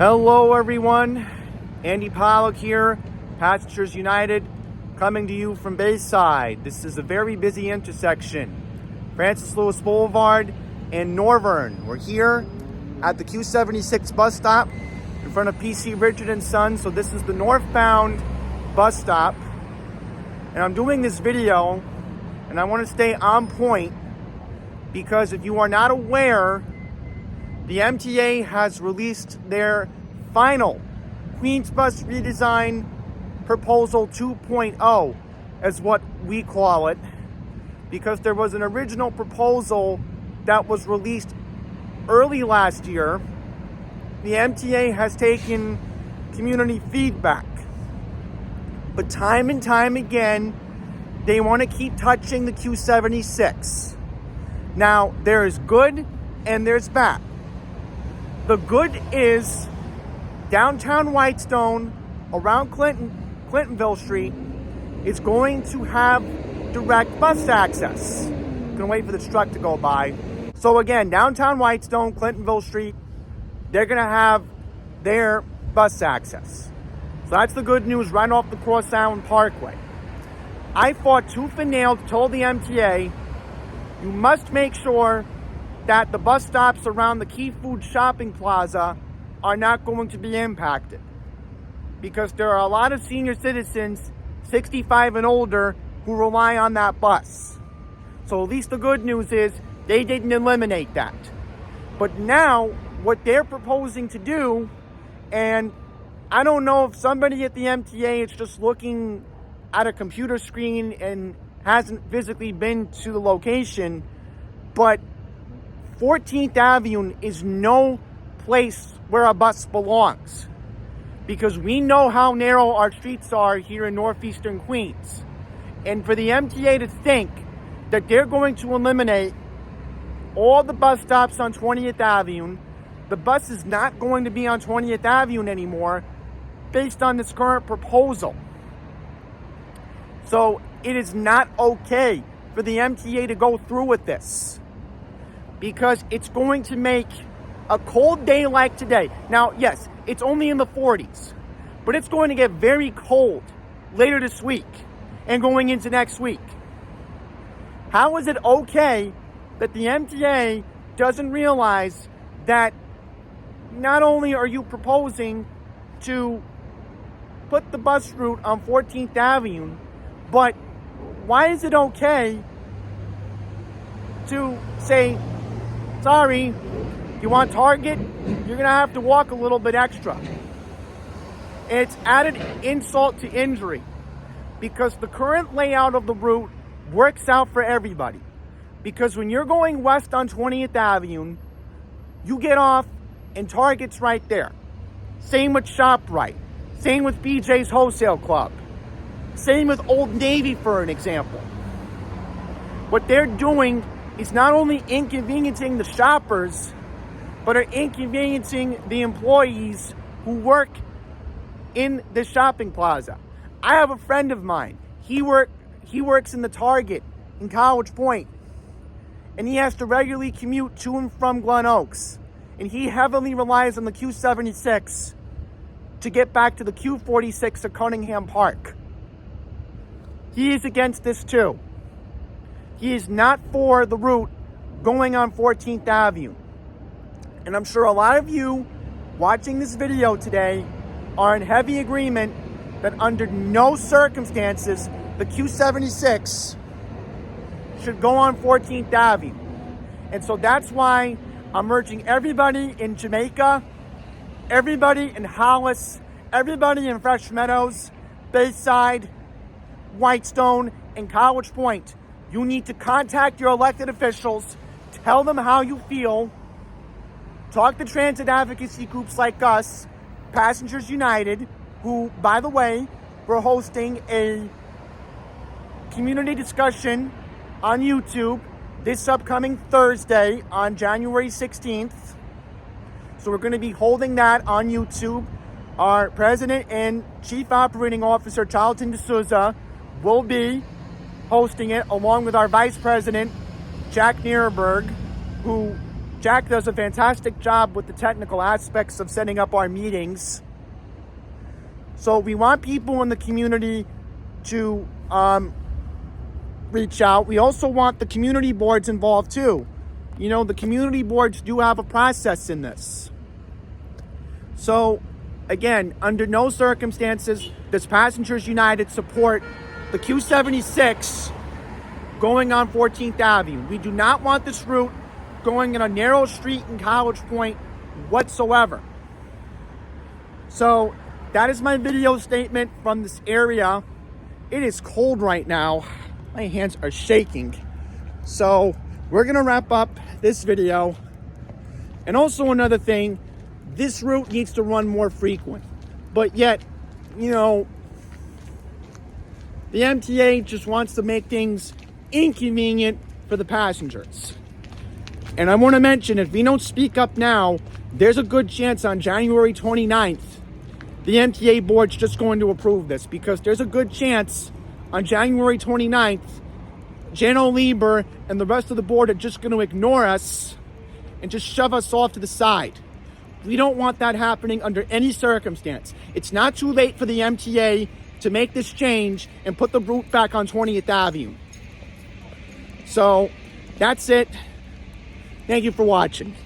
Hello everyone, Andy Pollock here, Passengers United, coming to you from Bayside. This is a very busy intersection, Francis Lewis Boulevard and Northern. We're here at the Q76 bus stop in front of PC Richard & Son. So this is the northbound bus stop. And I'm doing this video and I want to stay on point because if you are not aware, the MTA has released their final Queens Bus Redesign Proposal 2.0, as what we call it, because there was an original proposal that was released early last year. The MTA has taken community feedback, but time and time again, they want to keep touching the Q76. Now, there is good and there's bad. The good is downtown Whitestone, around Clintonville Street, is going to have direct bus access. Gonna wait for the truck to go by. So again, downtown Whitestone, Clintonville Street, they're gonna have their bus access. So that's the good news right off the Cross Island Parkway. I fought tooth and nail to tell the MTA, you must make sure that the bus stops around the Key Food Shopping Plaza are not going to be impacted, because there are a lot of senior citizens 65 and older who rely on that bus. So at least the good news is they didn't eliminate that. But now what they're proposing to do, and I don't know if somebody at the MTA is just looking at a computer screen and hasn't physically been to the location, but 14th Avenue is no place where a bus belongs, because we know how narrow our streets are here in northeastern Queens. And for the MTA to think that they're going to eliminate all the bus stops on 20th Avenue, the bus is not going to be on 20th Avenue anymore based on this current proposal. So it is not okay for the MTA to go through with this, because it's going to make a cold day like today. Now, yes, it's only in the 40s, but it's going to get very cold later this week and going into next week. How is it okay that the MTA doesn't realize that not only are you proposing to put the bus route on 14th Avenue, but why is it okay to say, sorry, you want Target, you're going to have to walk a little bit extra. And it's added insult to injury, because the current layout of the route works out for everybody. Because when you're going west on 20th Avenue, you get off and Target's right there. Same with ShopRite. Same with BJ's Wholesale Club. Same with Old Navy, for an example. What they're doing is not only inconveniencing the shoppers, but are inconveniencing the employees who work in the shopping plaza. I have a friend of mine. He works in the Target in College Point, and he has to regularly commute to and from Glen Oaks, and he heavily relies on the Q76 to get back to the Q46 at Cunningham Park. He is against this too. He is not for the route going on 14th Avenue. And I'm sure a lot of you watching this video today are in heavy agreement that under no circumstances the Q76 should go on 14th Avenue. And so that's why I'm urging everybody in Jamaica, everybody in Hollis, everybody in Fresh Meadows, Bayside, Whitestone, and College Point, you need to contact your elected officials, tell them how you feel, talk to transit advocacy groups like us, Passengers United, who, by the way, we're hosting a community discussion on YouTube this upcoming Thursday on January 16th. So we're going to be holding that on YouTube. Our President and Chief Operating Officer, Charlton D'Souza, will be hosting it along with our Vice President, Jack Nierenberg, who Jack does a fantastic job with the technical aspects of setting up our meetings. So we want people in the community to reach out. We also want the community boards involved too. You know, the community boards do have a process in this. So again, under no circumstances does Passengers United support the Q76 going on 14th Avenue. We do not want this route going in a narrow street in College Point whatsoever. So that is my video statement from this area. It is cold right now. My hands are shaking. So we're gonna wrap up this video. And also another thing, this route needs to run more frequent. But yet, you know, the MTA just wants to make things inconvenient for the passengers. And I want to mention, if we don't speak up now, there's a good chance on January 29th, the MTA board's just going to approve this, because there's a good chance on January 29th, Jano Lieber and the rest of the board are just going to ignore us and just shove us off to the side. We don't want that happening under any circumstance. It's not too late for the MTA to make this change and put the route back on 20th Avenue. So that's it. Thank you for watching.